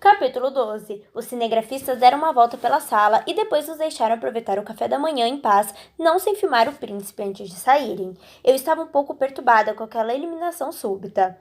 Capítulo 12. Os cinegrafistas deram uma volta pela sala e depois nos deixaram aproveitar o café da manhã em paz, não sem filmar o príncipe antes de saírem. Eu estava um pouco perturbada com aquela eliminação súbita.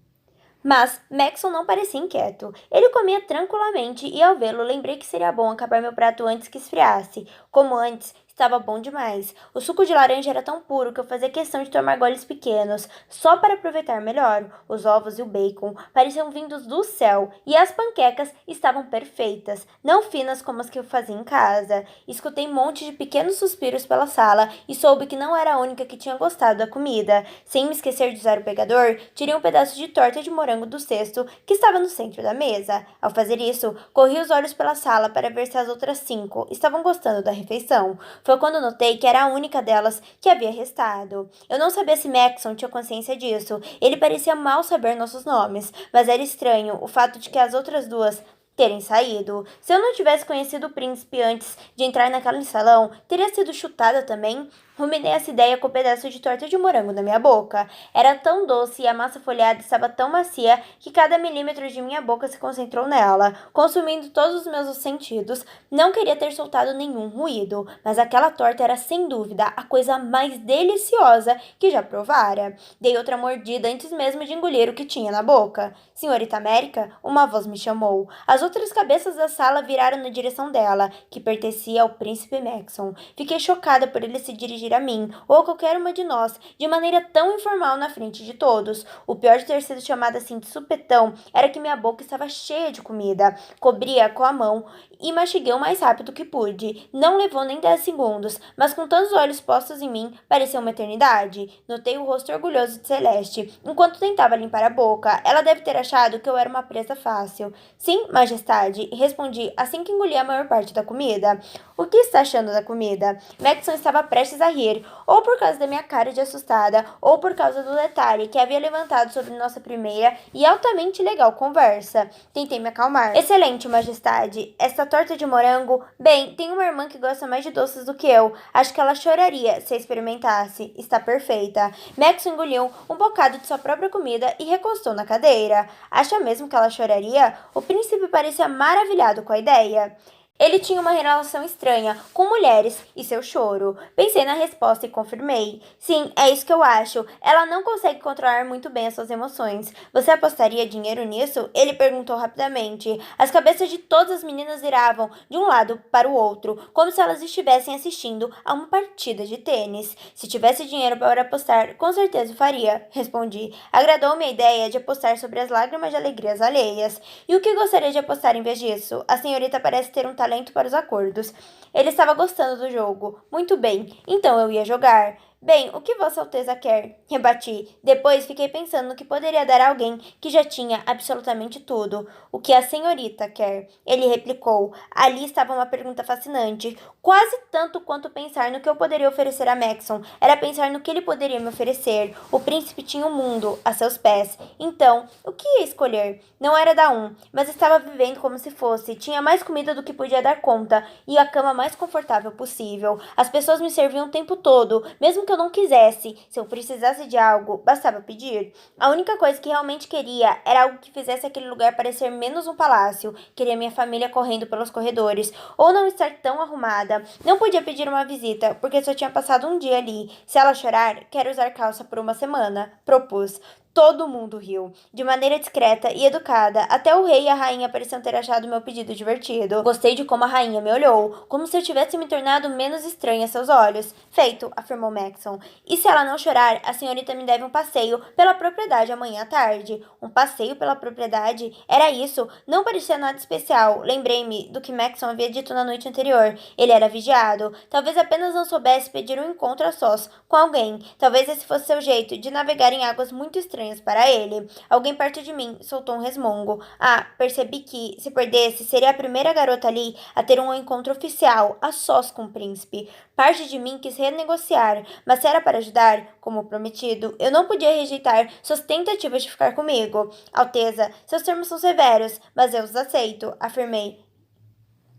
Mas Maxon não parecia inquieto. Ele comia tranquilamente e ao vê-lo lembrei que seria bom acabar meu prato antes que esfriasse. Como antes, estava bom demais. O suco de laranja era tão puro que eu fazia questão de tomar goles pequenos, só para aproveitar melhor. Os ovos e o bacon pareciam vindos do céu e as panquecas estavam perfeitas, não finas como as que eu fazia em casa. Escutei um monte de pequenos suspiros pela sala e soube que não era a única que tinha gostado da comida. Sem me esquecer de usar o pegador, tirei um pedaço de torta de morango do cesto que estava no centro da mesa. Ao fazer isso, corri os olhos pela sala para ver se as outras 5 estavam gostando da refeição. Foi quando notei que era a única delas que havia restado. Eu não sabia se Maxon tinha consciência disso. Ele parecia mal saber nossos nomes, mas era estranho o fato de que as outras duas terem saído. Se eu não tivesse conhecido o príncipe antes de entrar naquele salão, teria sido chutada também. Ruminei essa ideia com o pedaço de torta de morango na minha boca. Era tão doce e a massa folhada estava tão macia que cada milímetro de minha boca se concentrou nela, consumindo todos os meus sentidos. Não queria ter soltado nenhum ruído, mas aquela torta era sem dúvida a coisa mais deliciosa que já provara. Dei outra mordida antes mesmo de engolir o que tinha na boca. Senhorita América, uma voz me chamou. As outras cabeças da sala viraram na direção dela, que pertencia ao príncipe Maxon. Fiquei chocada por ele se dirigir a mim, ou a qualquer uma de nós, de maneira tão informal na frente de todos. O pior de ter sido chamada assim de supetão era que minha boca estava cheia de comida. Cobri-a com a mão e mastiguei o mais rápido que pude. Não levou nem 10 segundos, mas com tantos olhos postos em mim, parecia uma eternidade. Notei o rosto orgulhoso de Celeste, enquanto tentava limpar a boca. Ela deve ter achado que eu era uma presa fácil. Sim, majestade, respondi assim que engoli a maior parte da comida. O que está achando da comida? Maxon estava prestes a rir, ou por causa da minha cara de assustada, ou por causa do detalhe que havia levantado sobre nossa primeira e altamente legal conversa. Tentei me acalmar. Excelente, majestade. Esta torta de morango... Bem, tem uma irmã que gosta mais de doces do que eu. Acho que ela choraria se a experimentasse. Está perfeita. Maxon engoliu um bocado de sua própria comida e recostou na cadeira. Acha mesmo que ela choraria? O príncipe parecia maravilhado com a ideia. Ele tinha uma relação estranha com mulheres e seu choro. Pensei na resposta e confirmei. Sim, é isso que eu acho. Ela não consegue controlar muito bem as suas emoções. Você apostaria dinheiro nisso? Ele perguntou rapidamente. As cabeças de todas as meninas viravam de um lado para o outro, como se elas estivessem assistindo a uma partida de tênis. Se tivesse dinheiro para apostar, com certeza o faria, respondi. Agradou-me a ideia de apostar sobre as lágrimas de alegrias alheias. E o que gostaria de apostar em vez disso? A senhorita parece ter um talento para os acordos. Ele estava gostando do jogo. Muito bem, então eu ia jogar. Bem, o que Vossa Alteza quer? Rebati. Depois fiquei pensando no que poderia dar a alguém que já tinha absolutamente tudo. O que a senhorita quer? Ele replicou. Ali estava uma pergunta fascinante. Quase tanto quanto pensar no que eu poderia oferecer a Maxon. Era pensar no que ele poderia me oferecer. O príncipe tinha o mundo a seus pés. Então, o que ia escolher? Não era da mas estava vivendo como se fosse. Tinha mais comida do que podia dar conta e a cama mais confortável possível. As pessoas me serviam o tempo todo, mesmo que eu não quisesse. Se eu precisasse de algo, bastava pedir. A única coisa que realmente queria era algo que fizesse aquele lugar parecer menos um palácio. Queria minha família correndo pelos corredores, ou não estar tão arrumada. Não podia pedir uma visita, porque só tinha passado um dia ali. Se ela chorar, quero usar calça por uma semana, propus. Todo mundo riu, de maneira discreta e educada. Até o rei e a rainha pareciam ter achado meu pedido divertido. Gostei de como a rainha me olhou, como se eu tivesse me tornado menos estranha a seus olhos. Feito, afirmou Maxon. E se ela não chorar, a senhorita me deve um passeio pela propriedade amanhã à tarde. Um passeio pela propriedade? Era isso? Não parecia nada especial. Lembrei-me do que Maxon havia dito na noite anterior. Ele era vigiado. Talvez apenas não soubesse pedir um encontro a sós com alguém. Talvez esse fosse seu jeito de navegar em águas muito estranhas para ele. Alguém perto de mim soltou um resmungo. Percebi que, se perdesse, seria a primeira garota ali a ter um encontro oficial, a sós com o príncipe. Parte de mim quis renegociar, mas se era para ajudar, como prometido, eu não podia rejeitar suas tentativas de ficar comigo. Alteza, seus termos são severos, mas eu os aceito, afirmei.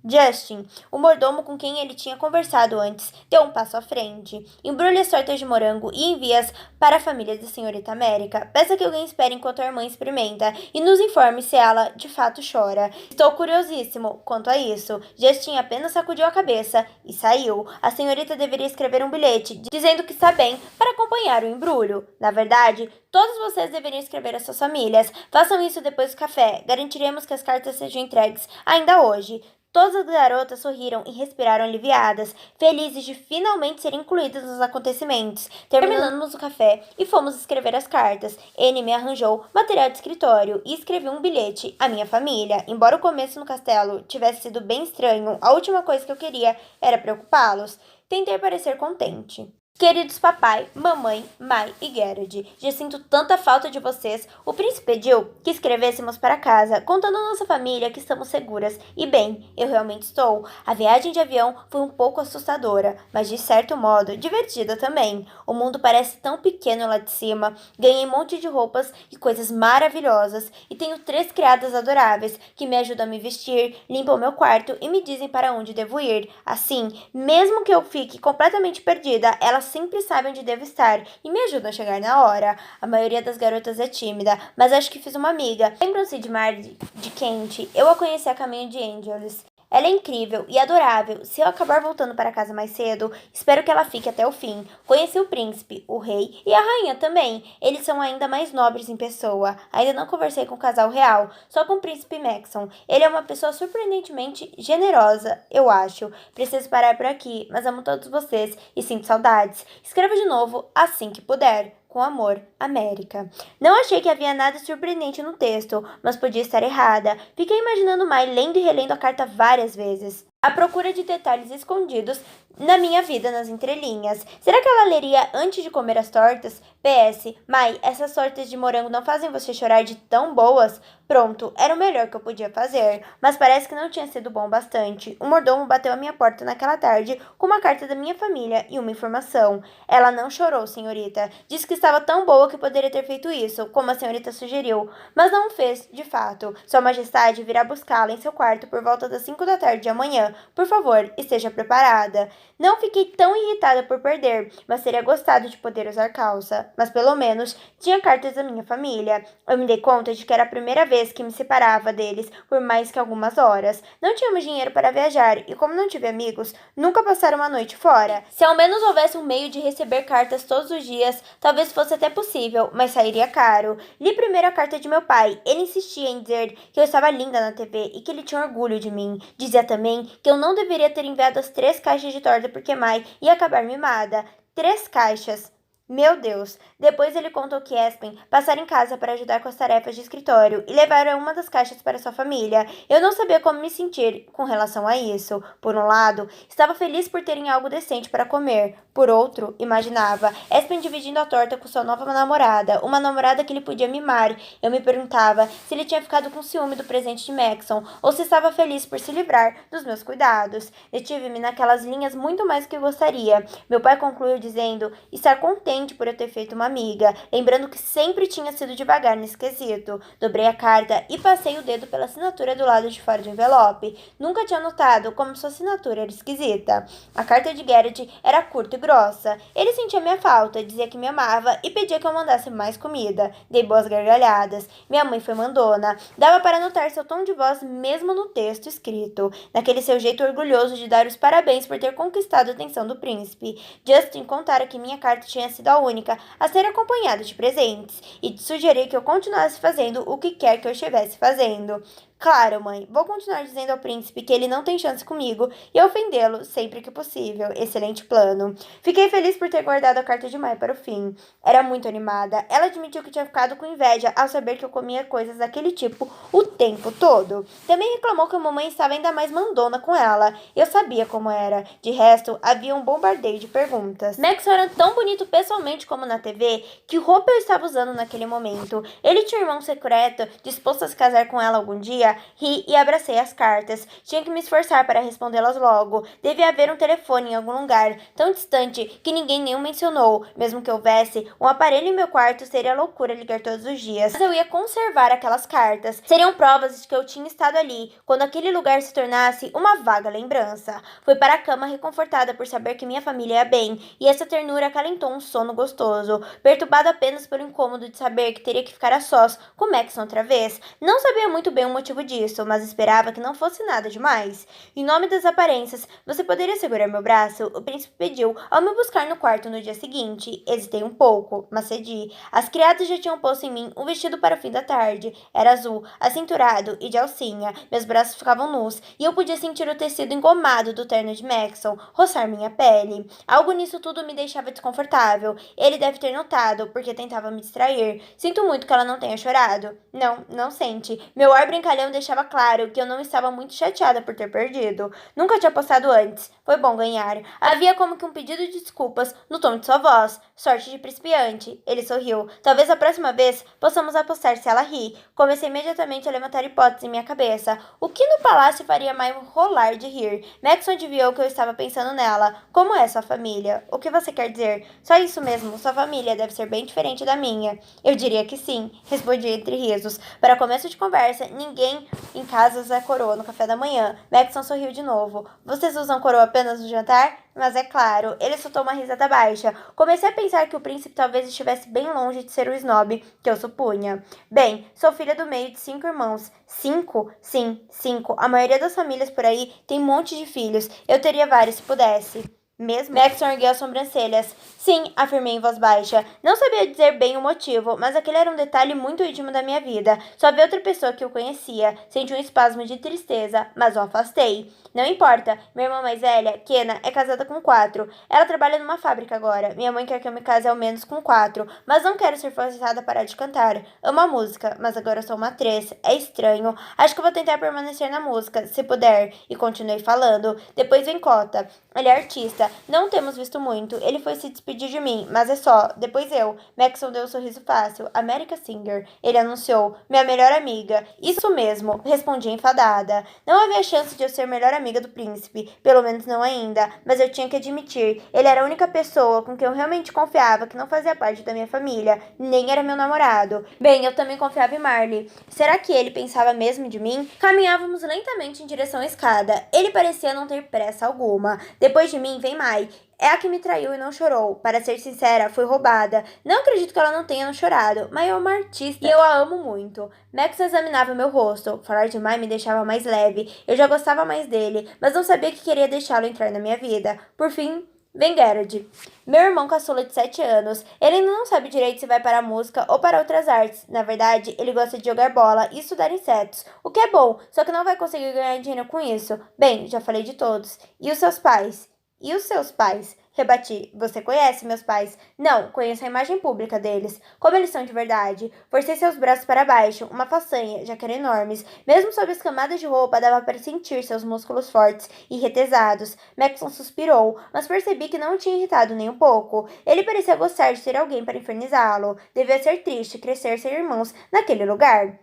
Justin, o mordomo com quem ele tinha conversado antes, deu um passo à frente. Embrulhe as tortas de morango e envie-as para a família da senhorita América. Peça que alguém espere enquanto a irmã experimenta e nos informe se ela, de fato, chora. Estou curiosíssimo quanto a isso. Justin apenas sacudiu a cabeça e saiu. A senhorita deveria escrever um bilhete dizendo que está bem para acompanhar o embrulho. Na verdade, todos vocês deveriam escrever às suas famílias. Façam isso depois do café. Garantiremos que as cartas sejam entregues ainda hoje. Todas as garotas sorriram e respiraram aliviadas, felizes de finalmente serem incluídas nos acontecimentos. Terminamos o café e fomos escrever as cartas. Anne me arranjou material de escritório e escrevi um bilhete à minha família. Embora o começo no castelo tivesse sido bem estranho, a última coisa que eu queria era preocupá-los. Tentei parecer contente. Queridos papai, mamãe, Mai e Gerard, já sinto tanta falta de vocês. O príncipe pediu que escrevêssemos para casa, contando à nossa família que estamos seguras. E bem, eu realmente estou. A viagem de avião foi um pouco assustadora, mas de certo modo divertida também. O mundo parece tão pequeno lá de cima. Ganhei um monte de roupas e coisas maravilhosas. E tenho 3 criadas adoráveis que me ajudam a me vestir, limpam meu quarto e me dizem para onde devo ir. Assim, mesmo que eu fique completamente perdida, elas sempre sabem onde devo estar e me ajudam a chegar na hora. A maioria das garotas é tímida, mas acho que fiz uma amiga. Lembram-se de Mardi de Kent? Eu a conheci a caminho de Angeles. Ela é incrível e adorável. Se eu acabar voltando para casa mais cedo, espero que ela fique até o fim. Conheci o príncipe, o rei e a rainha também. Eles são ainda mais nobres em pessoa. Ainda não conversei com o casal real, só com o príncipe Maxon. Ele é uma pessoa surpreendentemente generosa, eu acho. Preciso parar por aqui, mas amo todos vocês e sinto saudades. Escreva de novo assim que puder. Com amor, América. Não achei que havia nada surpreendente no texto, mas podia estar errada. Fiquei imaginando Mai lendo e relendo a carta várias vezes, à procura de detalhes escondidos na minha vida nas entrelinhas. Será que ela leria antes de comer as tortas? PS, Mai, essas tortas de morango não fazem você chorar de tão boas? Pronto, era o melhor que eu podia fazer, mas parece que não tinha sido bom bastante. O mordomo bateu à minha porta naquela tarde com uma carta da minha família e uma informação. Ela não chorou, senhorita. Disse que estava tão boa que poderia ter feito isso, como a senhorita sugeriu, mas não o fez, de fato. Sua Majestade virá buscá-la em seu quarto por volta das 5 da tarde de amanhã. Por favor, esteja preparada. Não fiquei tão irritada por perder, mas teria gostado de poder usar calça. Mas pelo menos tinha cartas da minha família. Eu me dei conta de que era a primeira vez que me separava deles por mais que algumas horas. Não tínhamos dinheiro para viajar e, como não tive amigos, nunca passaram uma noite fora. Se ao menos houvesse um meio de receber cartas todos os dias, talvez fosse até possível, mas sairia caro. Li primeiro a carta de meu pai. Ele insistia em dizer que eu estava linda na TV e que ele tinha orgulho de mim. Dizia também que eu não deveria ter enviado as 3 caixas de torta porque Mai ia acabar mimada. 3 caixas. Meu Deus! Depois ele contou que Espen passara em casa para ajudar com as tarefas de escritório e levaram uma das caixas para sua família. Eu não sabia como me sentir com relação a isso. Por um lado, estava feliz por terem algo decente para comer. Por outro, imaginava Espen dividindo a torta com sua nova namorada, uma namorada que ele podia mimar. Eu me perguntava se ele tinha ficado com ciúme do presente de Maxon ou se estava feliz por se livrar dos meus cuidados. Detive-me naquelas linhas muito mais do que gostaria. Meu pai concluiu dizendo estar contente por eu ter feito uma amiga, lembrando que sempre tinha sido devagar nesse quesito. Dobrei a carta e passei o dedo pela assinatura do lado de fora do envelope. Nunca tinha notado como sua assinatura era esquisita. A carta de Gerard era curta e grossa. Ele sentia minha falta, dizia que me amava e pedia que eu mandasse mais comida. Dei boas gargalhadas. Minha mãe foi mandona. Dava para notar seu tom de voz mesmo no texto escrito, naquele seu jeito orgulhoso de dar os parabéns por ter conquistado a atenção do príncipe. Justin contara que minha carta tinha sido a única a ser acompanhada de presentes e sugeri que eu continuasse fazendo o que quer que eu estivesse fazendo. Claro, mãe, vou continuar dizendo ao príncipe que ele não tem chance comigo e ofendê-lo sempre que possível. Excelente plano. Fiquei feliz por ter guardado a carta de Mai para o fim. Era muito animada. Ela admitiu que tinha ficado com inveja ao saber que eu comia coisas daquele tipo o tempo todo. Também reclamou que a mamãe estava ainda mais mandona com ela. Eu sabia como era. De resto, havia um bombardeio de perguntas. Max era tão bonito pessoalmente como na TV. Que roupa eu estava usando naquele momento? Ele tinha um irmão secreto disposto a se casar com ela algum dia? dia, ri e abracei as cartas. Tinha que me esforçar para respondê-las logo. Devia haver um telefone em algum lugar, tão distante que ninguém nem o mencionou. Mesmo que houvesse, um aparelho em meu quarto seria loucura ligar todos os dias. Mas eu ia conservar aquelas cartas. Seriam provas de que eu tinha estado ali, quando aquele lugar se tornasse uma vaga lembrança. Fui para a cama reconfortada por saber que minha família ia bem, e essa ternura acalentou um sono gostoso, perturbado apenas pelo incômodo de saber que teria que ficar a sós com Maxon outra vez. Não sabia muito bem o motivo disso, mas esperava que não fosse nada demais. Em nome das aparências, você poderia segurar meu braço? O príncipe pediu ao me buscar no quarto no dia seguinte. Hesitei um pouco, mas cedi. As criadas já tinham posto em mim um vestido para o fim da tarde. Era azul, acinturado e de alcinha. Meus braços ficavam nus, e eu podia sentir o tecido engomado do terno de Maxon roçar minha pele. Algo nisso tudo me deixava desconfortável. Ele deve ter notado, porque tentava me distrair. Sinto muito que ela não tenha chorado. Não, não sente. Meu ar brincalhão deixava claro que eu não estava muito chateada por ter perdido. Nunca tinha apostado antes. Foi bom ganhar. Havia como que um pedido de desculpas no tom de sua voz. Sorte de principiante. Ele sorriu. Talvez a próxima vez possamos apostar se ela ri. Comecei imediatamente a levantar hipóteses em minha cabeça. O que no palácio faria mais rolar de rir? Maxon adivinhou que eu estava pensando nela. Como é sua família? O que você quer dizer? Só isso mesmo. Sua família deve ser bem diferente da minha. Eu diria que sim, respondi entre risos. Para começo de conversa, ninguém em casa usa coroa no café da manhã. Maxon sorriu de novo. Vocês usam coroa apenas no jantar? Mas é claro, ele soltou uma risada baixa. Comecei a pensar que o príncipe talvez estivesse bem longe de ser o snob que eu supunha. Bem, sou filha do meio de 5 irmãos. 5? Sim, 5. A maioria das famílias por aí tem um monte de filhos. Eu teria vários se pudesse. Mesmo? Maxon ergueu as sobrancelhas. Sim, afirmei em voz baixa. Não sabia dizer bem o motivo, mas aquele era um detalhe muito íntimo da minha vida. Só havia outra pessoa que o conhecia. Senti um espasmo de tristeza, mas o afastei. Não importa. Minha irmã mais velha, Kena, é casada com 4. Ela trabalha numa fábrica agora. Minha mãe quer que eu me case ao menos com 4, mas não quero ser forçada a parar de cantar. Amo a música, mas agora sou uma atriz. É estranho. Acho que vou tentar permanecer na música, se puder. E continuei falando. Depois vem Cota. Ele é artista. Não temos visto muito. Ele foi se despedir de mim, mas é só. Depois eu. Maxon deu um sorriso fácil. America Singer. Ele anunciou. Minha melhor amiga. Isso mesmo. Respondi enfadada. Não havia chance de eu ser melhor amiga do príncipe. Pelo menos não ainda. Mas eu tinha que admitir. Ele era a única pessoa com quem eu realmente confiava que não fazia parte da minha família. Nem era meu namorado. Bem, eu também confiava em Marley. Será que ele pensava mesmo de mim? Caminhávamos lentamente em direção à escada. Ele parecia não ter pressa alguma. Depois de mim vem Mai. É a que me traiu e não chorou. Para ser sincera, fui roubada. Não acredito que ela não tenha chorado. Mai é uma artista e eu a amo muito. Max examinava meu rosto. Falar de Mai me deixava mais leve. Eu já gostava mais dele, mas não sabia que queria deixá-lo entrar na minha vida. Por fim, vem Gerard. Meu irmão caçula de 7 anos. Ele ainda não sabe direito se vai para a música ou para outras artes. Na verdade, ele gosta de jogar bola e estudar insetos. O que é bom, só que não vai conseguir ganhar dinheiro com isso. Bem, já falei de todos. E os seus pais? E os seus pais? Rebati. Você conhece meus pais? Não, conheço a imagem pública deles. Como eles são de verdade. Forcei seus braços para baixo, uma façanha, já que eram enormes. Mesmo sob as camadas de roupa, dava para sentir seus músculos fortes e retesados. Maxon suspirou, mas percebi que não o tinha irritado nem um pouco. Ele parecia gostar de ter alguém para infernizá-lo. Devia ser triste crescer sem irmãos naquele lugar.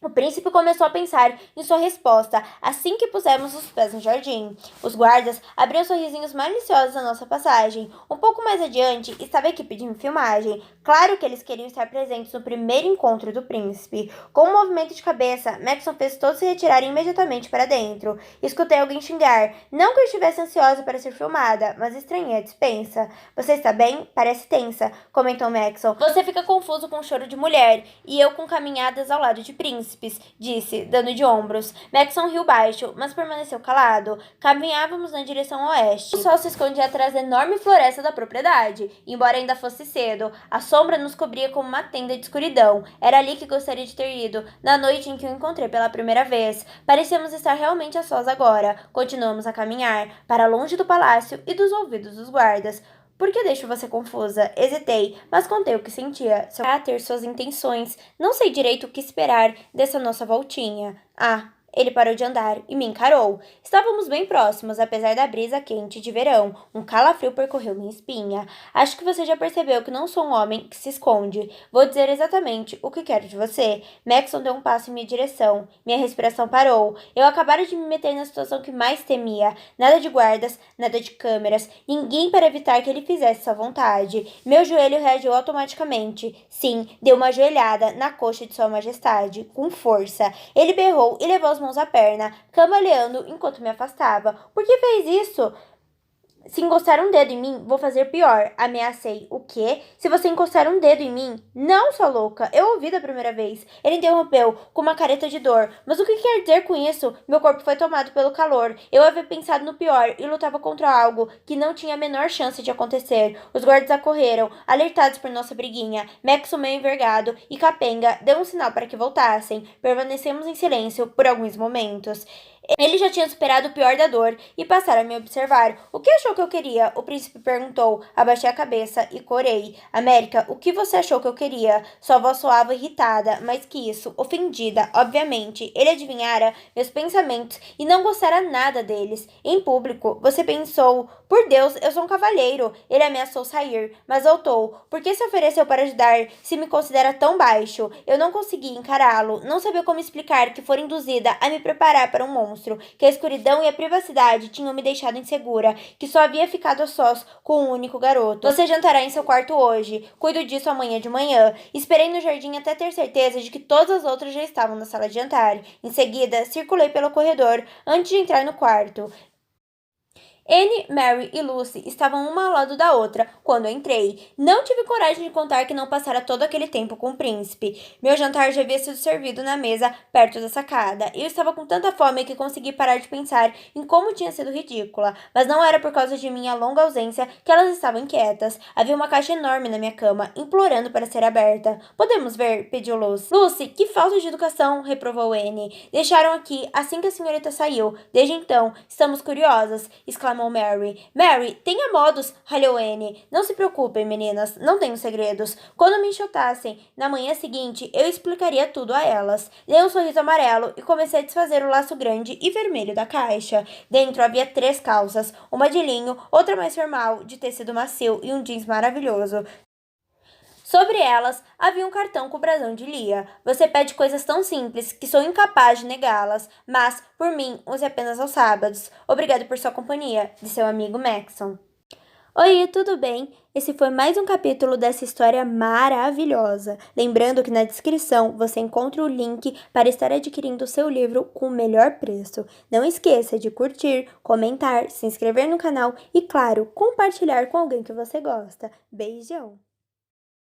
O príncipe começou a pensar em sua resposta assim que pusemos os pés no jardim. Os guardas abriam sorrisinhos maliciosos à nossa passagem. Um pouco mais adiante estava a equipe de filmagem. Claro que eles queriam estar presentes no primeiro encontro do príncipe. Com um movimento de cabeça, Maxon fez todos se retirarem imediatamente para dentro. Escutei alguém xingar. Não que eu estivesse ansiosa para ser filmada, mas estranhei a dispensa. Você está bem? Parece tensa, comentou Maxon. Você fica confuso com o choro de mulher, e eu com caminhadas ao lado de príncipe. Disse, dando de ombros. Maxon riu baixo, mas permaneceu calado. Caminhávamos na direção oeste. O sol se escondia atrás da enorme floresta da propriedade. Embora ainda fosse cedo, a sombra nos cobria como uma tenda de escuridão. Era ali que gostaria de ter ido, na noite em que o encontrei pela primeira vez. Parecíamos estar realmente a sós agora. Continuamos a caminhar, para longe do palácio e dos ouvidos dos guardas. Por que deixo você confusa? Hesitei, mas contei o que sentia, seu caráter, suas intenções. Não sei direito o que esperar dessa nossa voltinha. Ah, Ele parou de andar e me encarou. Estávamos bem próximos, apesar da brisa quente de verão. Um calafrio percorreu minha espinha. Acho que você já percebeu que não sou um homem que se esconde. Vou dizer exatamente o que quero de você. Maxon deu um passo em minha direção. Minha respiração parou. Eu acabara de me meter na situação que mais temia. Nada de guardas, nada de câmeras, ninguém para evitar que ele fizesse sua vontade. Meu joelho reagiu automaticamente. Sim, deu uma joelhada na coxa de Sua Majestade, com força. Ele berrou e levou as mãos à perna, cambaleando enquanto me afastava. Por que fez isso? Se encostar um dedo em mim, vou fazer pior. Ameacei. O quê? Se você encostar um dedo em mim? Não, sua louca. Eu ouvi da primeira vez. Ele interrompeu, com uma careta de dor. Mas o que quer dizer com isso? Meu corpo foi tomado pelo calor. Eu havia pensado no pior e lutava contra algo que não tinha a menor chance de acontecer. Os guardas acorreram, alertados por nossa briguinha. Max, meio envergado, e Capenga deu um sinal para que voltassem. Permanecemos em silêncio por alguns momentos. Ele já tinha superado o pior da dor e passara a me observar. O que achou que eu queria? O príncipe perguntou. Abaixei a cabeça e corei. América, o que você achou que eu queria? Sua voz soava irritada, mais que isso, ofendida, obviamente. Ele adivinhara meus pensamentos e não gostara nada deles. Em público, você pensou: por Deus, eu sou um cavalheiro. Ele ameaçou sair, mas voltou. Por que se ofereceu para ajudar se me considera tão baixo? Eu não consegui encará-lo. Não sabia como explicar que fora induzida a me preparar para um monstro, que a escuridão e a privacidade tinham me deixado insegura, que só havia ficado a sós com um único garoto. Você jantará em seu quarto hoje. Cuido disso amanhã de manhã. Esperei no jardim até ter certeza de que todas as outras já estavam na sala de jantar. Em seguida, circulei pelo corredor antes de entrar no quarto. Anne, Mary e Lucy estavam uma ao lado da outra quando eu entrei. Não tive coragem de contar que não passara todo aquele tempo com o príncipe. Meu jantar já havia sido servido na mesa perto da sacada. Eu estava com tanta fome que consegui parar de pensar em como tinha sido ridícula. Mas não era por causa de minha longa ausência que elas estavam inquietas. Havia uma caixa enorme na minha cama, implorando para ser aberta. Podemos ver? Pediu Lucy. Lucy, que falta de educação! Reprovou Anne. Deixaram aqui assim que a senhorita saiu. Desde então, estamos curiosas, exclamou Mary. Mary, tenha modos, ralhou Anne. Não se preocupem, meninas, não tenho segredos. Quando me enxotassem, na manhã seguinte, eu explicaria tudo a elas. Dei um sorriso amarelo e comecei a desfazer o laço grande e vermelho da caixa. Dentro havia 3 calças, uma de linho, outra mais formal, de tecido macio e um jeans maravilhoso. Sobre elas, havia um cartão com o brasão de Lia. Você pede coisas tão simples que sou incapaz de negá-las, mas, por mim, use apenas aos sábados. Obrigado por sua companhia, de seu amigo Maxon. Oi, tudo bem? Esse foi mais um capítulo dessa história maravilhosa. Lembrando que na descrição você encontra o link para estar adquirindo o seu livro com o melhor preço. Não esqueça de curtir, comentar, se inscrever no canal e, claro, compartilhar com alguém que você gosta. Beijão!